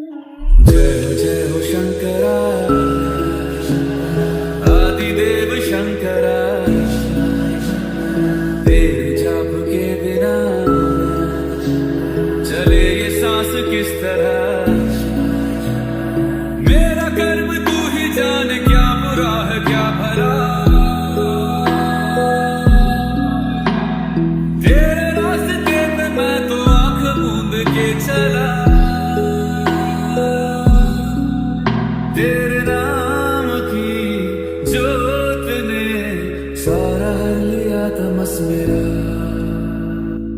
जय जय हो शंकरा आदिदेव शंकरा, तेरे जाप के बिना चले ये सांस किस तरह। मेरा कर्म तू ही जाने, क्या बुरा है क्या भला। तेरे रास्ते पे मैं तो आंख मूंद के चला, तेरे नाम की जोत ने सारा हर लिया तमस मेरा।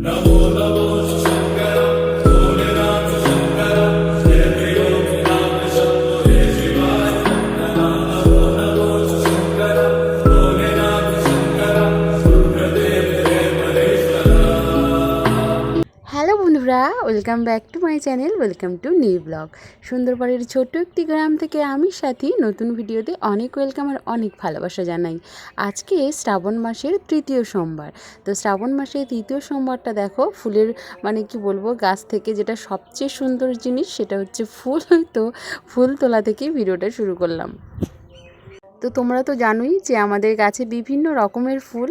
नमो नमो शंकरा भोलेनाथ शंकरा, जय त्रिलोकीनाथ शंभो जय शिवाय। नमो नमो शंकरा भोलेनाथ शंकरा, रुद्रदेव जय महेश्वरा। হ্যালো বন্ধুরা, welcome back to my channel, welcome to new blog. সুন্দরবনের ছোট্ট একটি গ্রাম থেকে আমি সাথী নতুন ভিডিওতে অনেক ওয়েলকাম আর অনেক ভালোবাসা জানাই। আজকে শ্রাবণ মাসের তৃতীয় সোমবার। তো শ্রাবণ মাসের তৃতীয় সোমবারটা দেখো ফুলের মানে কি বলবো, গাছ থেকে যেটা সবচেয়ে সুন্দর জিনিস সেটা হচ্ছে ফুল। তো ফুল তোলা থেকেই ভিডিওটা শুরু করলাম। তো তোমরা তো জানোই যে আমাদের গাছে বিভিন্ন রকমের ফুল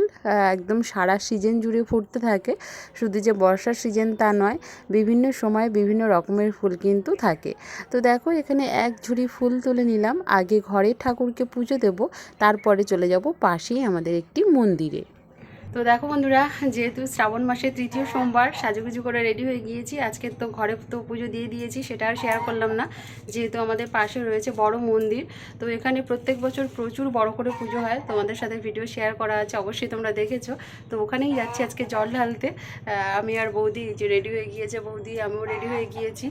একদম সারা সিজন জুড়ে ফুটতে থাকে। শুধু যে বর্ষার সিজন তা নয়, বিভিন্ন সময় বিভিন্ন রকমের ফুল কিন্তু থাকে। তো দেখো এখানে এক ঝুড়ি ফুল তুলে নিলাম। আগে ঘরে ঠাকুরকে পুজো দেব, তারপরে চলে যাব পাশেই আমাদের একটি মন্দিরে। তো দেখো বন্ধুরা, যেহেতু শ্রাবণ মাসের তৃতীয় সোমবার সাজুগুজু করে রেডি হয়ে গিয়েছি। আজকে তো ঘরে তো পুজো দিয়ে দিয়েছি, সেটা আর শেয়ার করলাম না, যেহেতু আমাদের পাশে রয়েছে বড় মন্দির। তো এখানে প্রত্যেক বছর প্রচুর বড় করে পুজো হয়, তোমাদের সাথে ভিডিও শেয়ার করা আছে, অবশ্যই তোমরা দেখেছো। তো ওখানেই যাচ্ছি আজকে জল ঢালতে। আমি আর বৌদি যে রেডি হয়ে গিয়েছে, বৌদি আমিও রেডি হয়ে গিয়েছি।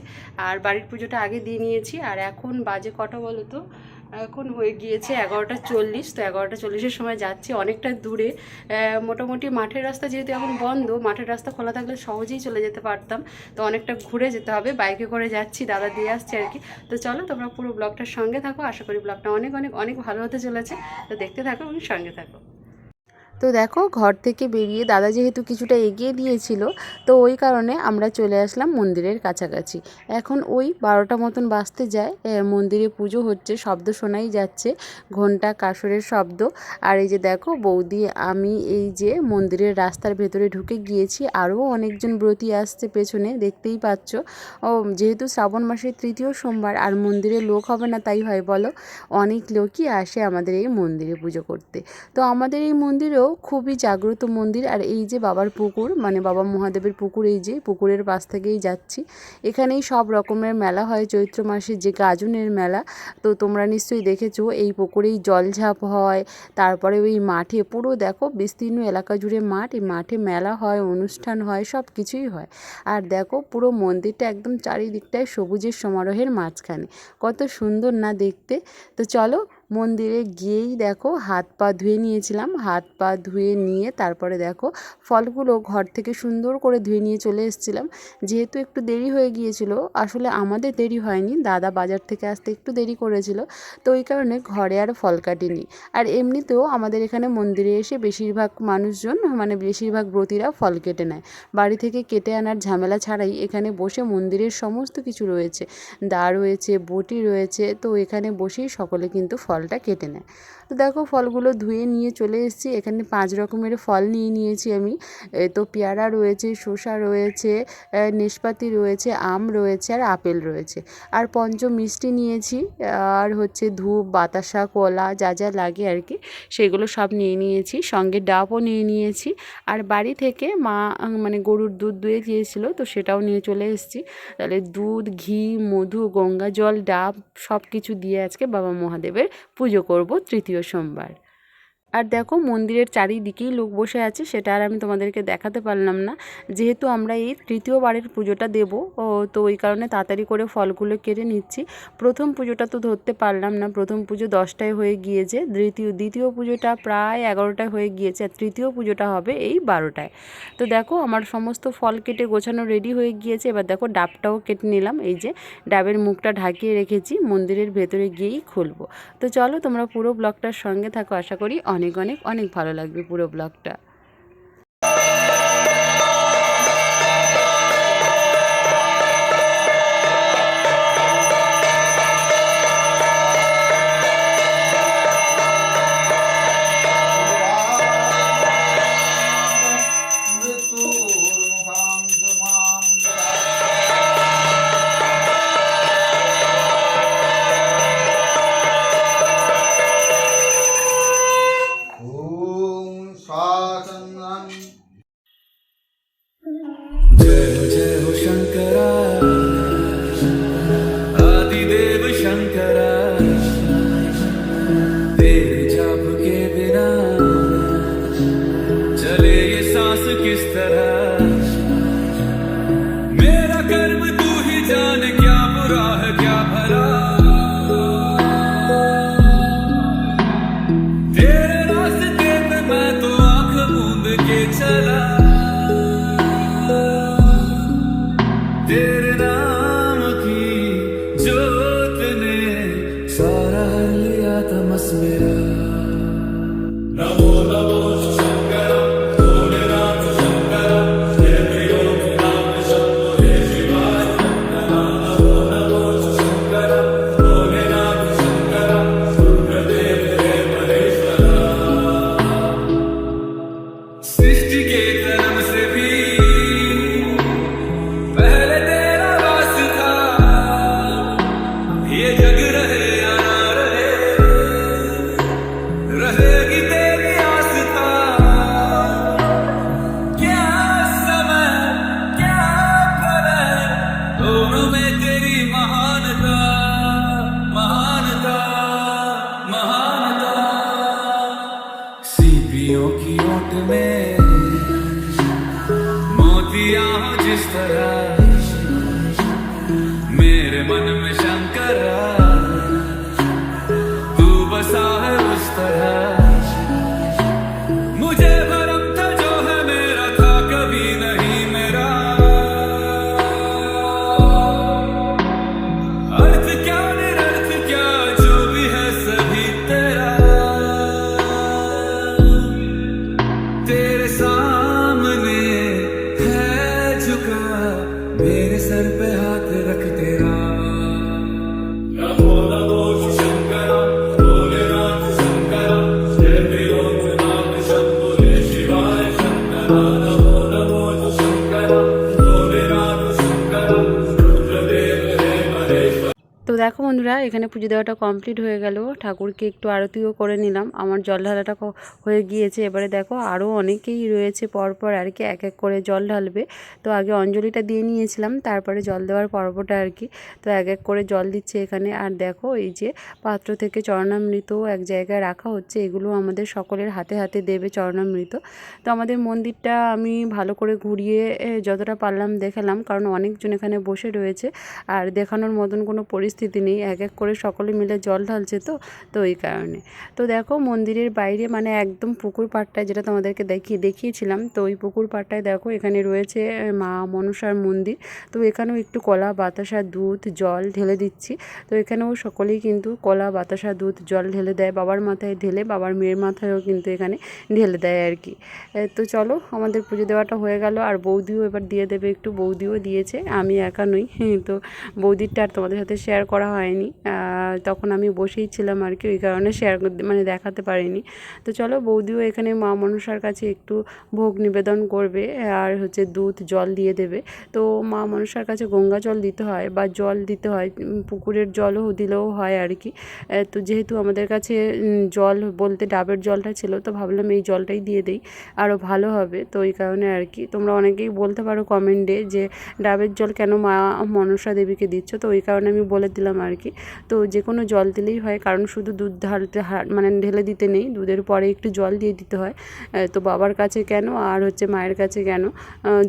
আর বাড়ির পুজোটা আগে দিয়ে নিয়েছি। আর এখন বাজে কটা বলো তো? এখন হয়ে গিয়েছে 11:40। তো 11:40-এর সময় যাচ্ছি অনেকটা দূরে। মোটামুটি মাঠের রাস্তা যেহেতু এখন বন্ধ, মাঠের রাস্তা খোলা থাকলে সহজেই চলে যেতে পারতাম। তো অনেকটা ঘুরে যেতে হবে, বাইকে করে যাচ্ছি, দাদা দিয়ে আসছে আর কি। তো চলো তোমরা পুরো ব্লগটার সঙ্গে থাকো, আশা করি ব্লগটা অনেক অনেক অনেক ভালো হতে চলেছে। তো দেখতে থাকো এবং সঙ্গে থাকো। তো দেখো ঘর থেকে বেরিয়ে দাদা যেহেতু কিছুটা এগিয়ে দিয়েছিল, তো ওই কারণে আমরা চলে আসলাম মন্দিরের কাছাকাছি। এখন ওই 12টা মতন বাজতে যায়, মন্দিরে পুজো হচ্ছে, শব্দ শোনাই যাচ্ছে, ঘণ্টা কাসরের শব্দ। আর এই যে দেখো বৌদি আমি এই যে মন্দিরের রাস্তার ভেতরে ঢুকে গিয়েছি। আরও অনেকজন ব্রতী আসছে পেছনে, দেখতেই পাচ্ছ। ও যেহেতু শ্রাবণ মাসের তৃতীয় সোমবার আর মন্দিরে লোক হবে না তাই হয় বলো, অনেক লোকই আসে আমাদের এই মন্দিরে পুজো করতে। তো আমাদের এই মন্দিরেও খুবই জাগ্রত মন্দির। আর এই যে বাবার পুকুর, মানে বাবা মহাদেবের পুকুর, এই যে পুকুরের পাশ থেকেই যাচ্ছি। এখানেই সব রকমের মেলা হয় চৈত্র মাসে, যে গাজনের মেলা। তো তোমরা নিশ্চয়ই দেখেছো, এই পুকুরেই জলঝাপ হয়। তারপরে ওই মাঠে পুরো দেখো বিস্তীর্ণ এলাকা জুড়ে মাঠ, এই মাঠে মেলা হয়, অনুষ্ঠান হয়, সব কিছুই হয়। আর দেখো পুরো মন্দিরটা একদম চারিদিকটায় সবুজের সমারোহের মাঝখানে, কত সুন্দর না দেখতে। তো চলো মন্দিরে গিয়েই দেখো হাত পা ধুয়ে নিয়েছিলাম, হাত পা ধুয়ে নিয়ে তারপরে দেখো ফলগুলো ঘর থেকে সুন্দর করে ধুয়ে নিয়ে চলে এসেছিলাম। যেহেতু একটু দেরি হয়ে গিয়েছিল, আসলে আমাদের দেরি হয়নি, দাদা বাজার থেকে আসতে একটু দেরি করেছিল, তো ওই কারণে ঘরে আর ফল কাটিনি। আর এমনিতেও আমাদের এখানে মন্দিরে এসে বেশিরভাগ মানুষজন, মানে বেশিরভাগ ব্রতীরা ফল কেটে নেয়। বাড়ি থেকে কেটে আনার ঝামেলা ছাড়াই এখানে বসে মন্দিরের সমস্ত কিছু রয়েছে, দা রয়েছে, বটি রয়েছে, তো এখানে বসেই সকলে কিন্তু ফলটা কেটে নেয়। তো দেখো ফলগুলো ধুয়ে নিয়ে চলে এসেছি। এখানে 5 রকমের ফল নিয়ে নিয়েছি আমি। তো পেয়ারা রয়েছে, শসা রয়েছে, নেশপাতি রয়েছে, আম রয়েছে আর আপেল রয়েছে। আর পঞ্চ মিষ্টি নিয়েছি, আর হচ্ছে ধূপ, বাতাসা, কলা, যা যা লাগে আর কি সেগুলো সব নিয়ে নিয়েছি। সঙ্গে ডাবও নিয়ে নিয়েছি। আর বাড়ি থেকে মা মানে গরুর দুধ দুয়ে দিয়েছিল, তো সেটাও নিয়ে চলে এসেছি। তাহলে দুধ, ঘি, মধু, গঙ্গা জল, ডাব সব কিছু দিয়ে আজকে বাবা মহাদেবের পুজো করব তৃতীয় সোমবার। আর দেখো মন্দিরের চারিদিকেই লোক বসে আছে, সেটা আর আমি তোমাদেরকে দেখাতে পারলাম না, যেহেতু আমরা এই তৃতীয়বারের পুজোটা দেব। তো ওই কারণে তাড়াতাড়ি করে ফলগুলো কেটে নিচ্ছি। প্রথম পুজোটা তো ধরতে পারলাম না, প্রথম পুজো 10টায় হয়ে গিয়েছে, দ্বিতীয় পুজোটা প্রায় 11টায় হয়ে গিয়েছে, আর তৃতীয় পুজোটা হবে এই 12টায়। তো দেখো আমার সমস্ত ফল কেটে গোছানো রেডি হয়ে গিয়েছে। এবার দেখো ডাবটাও কেটে নিলাম, এই যে ডাবের মুখটা ঢাকিয়ে রেখেছি, মন্দিরের ভেতরে গিয়েই খুলবো। তো চলো তোমরা পুরো ব্লগটার সঙ্গে থাকো, আশা করি অনেক অনেক অনেক ভালো লাগবে পুরো ব্লগটা। में तेरी महानता महानता महानता सीपियों की ओट में मोतियां हो जिस तरह मेरे मन में शंकरा तू बसा है उस तरह मुझे भरम था जो है मेरा था कभी नहीं मेरा अर्थ क्या निरर्थ क्या जो भी है सभी तेरा तेरे सामने है झुका मेरे सर पे हाथ रख तेरा नमो नमो शंकरा भोलेनाथ शंकरा जय त्रिलोकनाथ शंभो जय शिवाय शंकरा नमो नमो शंकरा भोलेनाथ शंकरा रुद्रदेव हे महेश्वर। তো দেখো বন্ধুরা, এখানে পুজো দেওয়াটা কমপ্লিট হয়ে গেল। ঠাকুরকে একটু আরতিও করে নিলাম। আমার জল ঢালাটা হয়ে গিয়েছে। এবারে দেখো আরও অনেকেই রয়েছে পরপর আর কি এক এক করে জল ঢালবে। তো আগে অঞ্জলিটা দিয়ে নিয়েছিলাম, তারপরে জল দেওয়ার পর্বটা আর কি। তো এক এক করে জল দিচ্ছে এখানে। আর দেখো এই যে পাত্র থেকে চরণামৃত এক জায়গায় রাখা হচ্ছে, এগুলো আমাদের সকলের হাতে হাতে দেবে চরণামৃত। তো আমাদের মন্দিরটা আমি ভালো করে ঘুরিয়ে যতটা পারলাম দেখালাম, কারণ অনেকজন এখানে বসে রয়েছে আর দেখানোর মতন কোনো পরিস্থিতি নেই। এক এক করে সকলে মিলে জল ঢালছে তো এই কারণে। তো দেখো মন্দিরের বাইরে মানে একদম পুকুর পাড়টায়, যেটা তোমাদেরকে দেখিয়েছিলাম, তো ওই পুকুর পাড়টায় দেখো এখানে রয়েছে মা মনসার মন্দির। তো এখানেও একটু কলা বাতাসা দুধ জল ঢেলে দিচ্ছি। তো এখানেও সকলেই কিন্তু কলা বাতাসা দুধ জল ঢেলে দেয়, বাবার মাথায় ঢেলে বাবার মেয়ের মাথায়ও কিন্তু এখানে ঢেলে দেয় আর কি। তো চলো আমাদের পুজো দেওয়াটা হয়ে গেল। আর বৌদিও এবার দিয়ে দেবে একটু, বৌদিও দিয়েছে, আমি একা নই। তো বৌদিরটা আর তোমাদের সাথে শেয়ার করা হয়নি, তখন আমি বসেই ছিলাম আর কি, ওই কারণে শেয়ার মানে দেখাতে পারিনি। তো চলো বৌদিও এখানে মা মনসার কাছে একটু ভোগ নিবেদন করবে আর হচ্ছে দুধ জল দিয়ে দেবে। তো মা মনসার কাছে গঙ্গা জল দিতে হয় বা জল দিতে হয়, পুকুরের জলও দিলেও হয় আর কি। তো যেহেতু আমাদের কাছে জল বলতে ডাবের জলটা ছিল, তো ভাবলাম এই জলটাই দিয়ে দিই, আরও ভালো হবে। তো এই কারণে আর কি। তোমরা অনেকেই বলতে পারো কমেন্টে যে ডাবের জল কেন মা মনসা দেবীকে দিচ্ছ, তো ওই কারণে আমি বলে দিলাম আর কি। তো যে কোনো জল দিলেই হয়, কারণ শুধু দুধ ঢালতে মানে ঢেলে দিতে নেই, দুধের পরে একটু জল দিয়ে দিতে হয়। তো বাবার কাছে কেন আর হচ্ছে মায়ের কাছে কেন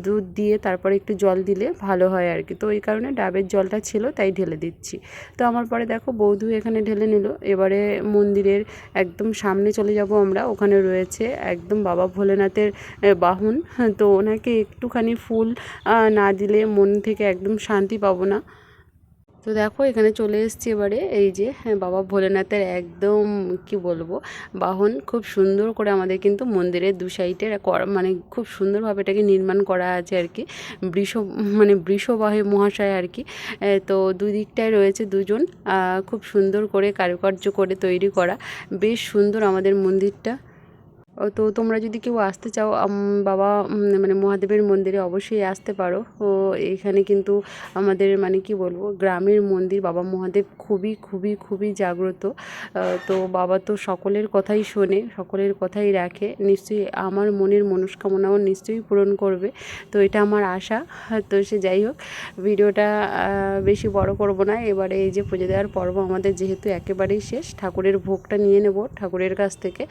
দুধ দিয়ে তারপরে একটু জল দিলে ভালো হয় আর কি। তো এই কারণে ডাবের জলটা ছিল তাই ঢেলে দিচ্ছি। তো আমার পরে দেখো বৌদিও এখানে ঢেলে নিল। এবারে মন্দিরের একদম সামনে চলে যাব আমরা, ওখানে রয়েছে একদম বাবা ভোলেনাথের বাহন। তো ওনাকে একটুখানি ফুল না দিলে মন থেকে একদম শান্তি পাবো না। তো দেখো এখানে চলে এসেছি এবারে, এই যে বাবা ভোলেনাথের একদম কি বলবো বাহন, খুব সুন্দর করে আমাদের কিন্তু মন্দিরের দু সাইডে মানে খুব সুন্দরভাবে এটাকে নির্মাণ করা আছে আর কি। বৃষবাহী মহাশয় আর কি। তো দুই দিকটায় রয়েছে দুজন, খুব সুন্দর করে কারুকার্য করে তৈরি করা, বেশ সুন্দর আমাদের মন্দিরটা। তো তোমরা যদি কেউ আসতে চাও বাবা মানে মহাদেবের মন্দিরে অবশ্যই আসতে পারো। ও এখানে কিন্তু আমাদের মানে কি বলবো গ্রামের মন্দির, বাবা মহাদেব খুবই খুবই খুবই জাগ্রত। তো বাবা তো সকলের কথাই শোনে, সকলের কথাই রাখে, নিশ্চয়ই আমার মনের মনস্কামনাও নিশ্চয়ই পূরণ করবে। তো এটা আমার আশা। তো সে যাই হোক, ভিডিওটা বেশি বড় করব না। এবারে এই যে পুজো দেওয়ার পর্ব আমাদের যেহেতু একেবারেই শেষ, ঠাকুরের ভোগটা নিয়ে নেব ঠাকুরের কাছ থেকে।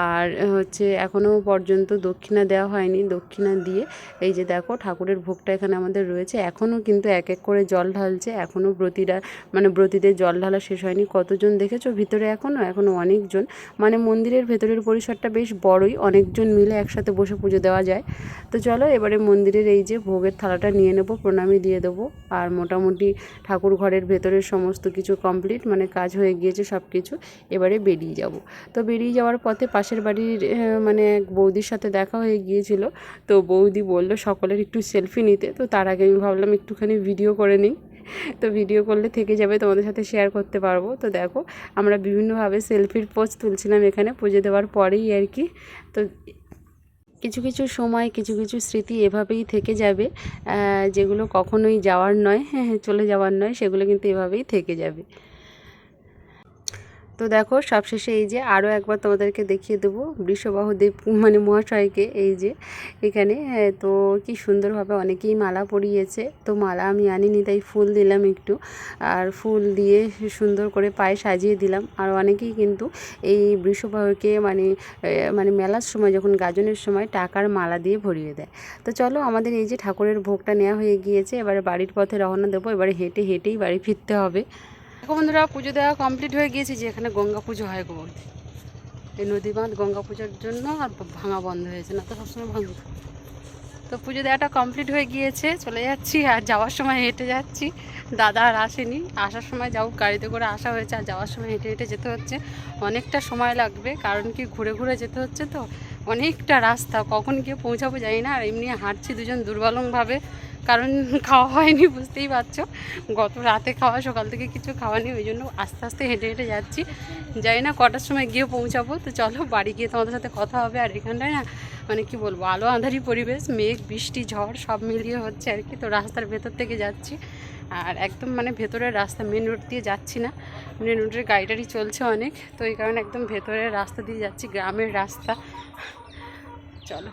আর হচ্ছে এখনও পর্যন্ত দক্ষিণা দেওয়া হয়নি, দক্ষিণা দিয়ে এই যে দেখো ঠাকুরের ভোগটা এখানে আমাদের রয়েছে। এখনও কিন্তু এক এক করে জল ঢালছে, এখনও ব্রতীদের জল ঢালা শেষ হয়নি। কতজন দেখেছো ভিতরে, এখনও অনেকজন, মানে মন্দিরের ভেতরের পরিসরটা বেশ বড়ই, অনেকজন মিলে একসাথে বসে পুজো দেওয়া যায়। তো চলো এবারে মন্দিরের এই যে ভোগের থালাটা নিয়ে নেব, প্রণামী দিয়ে দেবো। আর মোটামুটি ঠাকুর ঘরের ভেতরের সমস্ত কিছু কমপ্লিট, মানে কাজ হয়ে গিয়েছে সব কিছু। এবারে বেরিয়ে যাব। তো বেরিয়ে যাওয়ার পথে পাশের বাড়ির মানে এক বৌদির সাথে দেখা হয়ে গিয়েছিল। তো বৌদি বললো সকলের একটু সেলফি নিতে। তো তার আগে আমি ভাবলাম একটুখানি ভিডিও করে নিই, তো ভিডিও করলে থেকে যাবে, তোমাদের সাথে শেয়ার করতে পারবো। তো দেখো আমরা বিভিন্নভাবে সেলফির পোজ তুলছিলাম এখানে পুজো দেওয়ার পরেই আর কি। তো কিছু কিছু সময় কিছু কিছু স্মৃতি এভাবেই থেকে যাবে, যেগুলো কখনোই যাওয়ার নয়, চলে যাওয়ার নয়, সেগুলো কিন্তু এভাবেই থেকে যাবে। তো দেখো সবশেষে এই যে আরও একবার তোমাদেরকে দেখিয়ে দেবো বৃষবাহুদেব মানে মহাশয়কে। এই যে এখানে তো কি সুন্দরভাবে অনেকেই মালা পরিয়েছে, তো মালা আমি আনিনি তাই ফুল দিলাম একটু, আর ফুল দিয়ে সুন্দর করে পায়ে সাজিয়ে দিলাম। আর অনেকেই কিন্তু এই বৃষবাহুকে মানে মেলার সময় যখন গাজনের সময় টাকার মালা দিয়ে ভরিয়ে দেয়। তো চলো আমাদের এই যে ঠাকুরের ভোগটা নেওয়া হয়ে গিয়েছে, এবারে বাড়ির পথে রওনা দেবো। এবারে হেঁটেই বাড়ি ফিরতে হবে। দেখো বন্ধুরা পুজো দেওয়া কমপ্লিট হয়ে গিয়েছে, যে এখানে গঙ্গা পুজো হয় গো বলতে, এই নদী বাঁধ গঙ্গা পুজোর জন্য আর ভাঙা বন্ধ হয়েছে, না তো সবসময় ভাঙ। তো পুজো দেওয়াটা কমপ্লিট হয়ে গিয়েছে, চলে যাচ্ছি। আর যাওয়ার সময় হেঁটে যাচ্ছি, দাদা আর আসেনি, আসার সময় যাও গাড়িতে করে আসা হয়েছে, আর যাওয়ার সময় হেঁটে হেঁটে যেতে হচ্ছে। অনেকটা সময় লাগবে, কারণ কি ঘুরে ঘুরে যেতে হচ্ছে, তো অনেকটা রাস্তা, কখন গিয়ে পৌঁছাবো জানি না। আর এমনি হাঁটছি দুজন দুর্বলভাবে, কারণ খাওয়া হয়নি, বুঝতেই পারছো, গত রাতে খাওয়া, সকাল থেকে কিছু খাওয়া নেই, ওই জন্য আস্তে আস্তে হেঁটে হেঁটে যাচ্ছি। জানি না কটার সময় গিয়ে পৌঁছাবো। তো চলো বাড়ি গিয়ে তোমাদের সাথে কথা হবে। আর এখানটায় না মানে কি বলবো, আলো আঁধারি পরিবেশ, মেঘ বৃষ্টি ঝড় সব মিলিয়ে হচ্ছে আর কি। তো রাস্তার ভেতর থেকে যাচ্ছি, আর একদম মানে ভেতরের রাস্তা, মেন রোড দিয়ে যাচ্ছি না, মেন রোডের গাড়ি চলছে অনেক, তো এই কারণে একদম ভেতরের রাস্তা দিয়ে যাচ্ছি, গ্রামের রাস্তা। চলো।